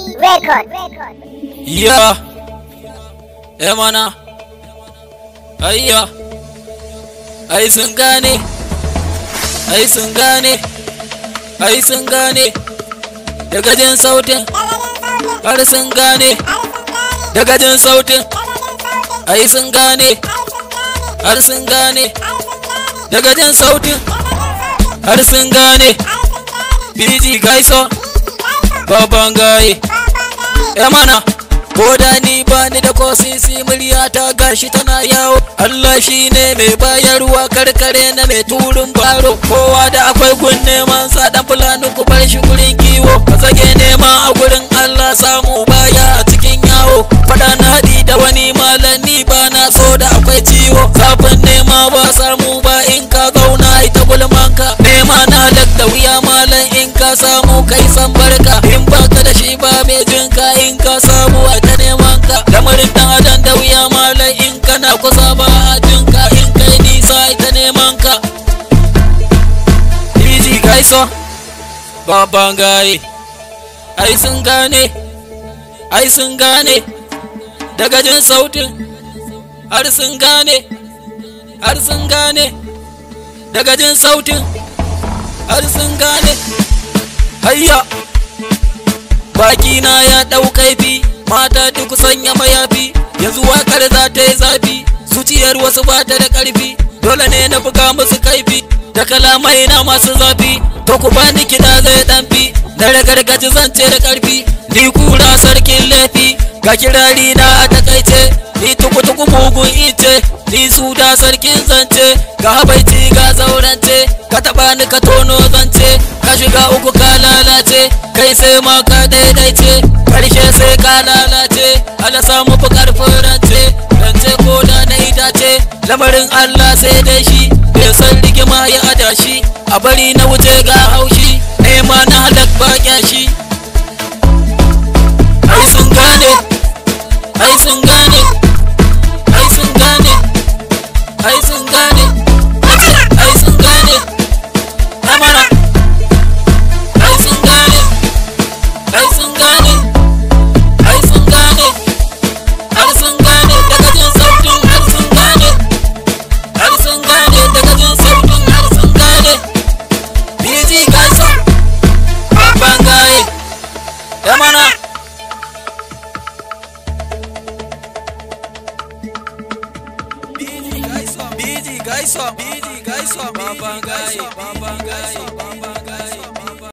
Record. Yeah. Mana. Ayya. Ai sun gane. Ai sun gane. Ai sun gane. Daga jin sautin. Har sun gane. Daga jin sautin. Ai sun gane. Har sun gane. Daga jin sautin. Har sun gane. PG Gaiso. Baban gaye. Mana. Ko da ni bani da ko sisi murya ta gashi tana yawo. Allah shine mai bayarwa karkare na mai turun baro. Kowa da akwai gun neman sa dan fulani ku bar shi gurin kiwo. Ka sake nema a gurin Allah samu baya a cikin yawo. Fada na haɗi da wani malami ba na so da akwai ciwo. Zafin nema ba samu ba in ka zauna ita gulmanka. Nema na da wuya malam in ka samu kai san barka. In baka da shi ba mai jinka in ka samu a ta neman ka. Lamarin dan adam da wuya malam in kana kusa ba a jinka in kai nisa ita neman ka. PG Gaiso baban gaye. Ai sun gane. Ai sun gane. Daga jin sautin. Har sun gane. Har sun gane. Daga jin sautin. Har sun gane. Hayya. Baki na ya ɗau kaifi. Mata duk sanya mayafi. Yanzu wakar za ta yi zafi. Zuciyar wasu ba ta da ƙarfi. Dole ne na buga musu kaifi. Da kalamai na masu zafi. To ku bani kiɗa zai ɗanfi. Na ragargaji zance da ƙarfi. Ni kura sarkin laifi. Ga kirari na a takaice. Ni tuku-tuku mugun ice. Ni suda sarkin zance. Ga habaici ga zaurance. Ka taɓa ni ka tono zance. Ka shiga uku ka lalace. Kai sai ma ka daidaice. Karshe sai ka lalace. Allah samu fi ƙarfin rance. Rance ko da na itace. Lamarin Allah sai dai shi. Bai san rigima ya adashi. A bari na wuce ga haushi. Nema na halak ba kyashi.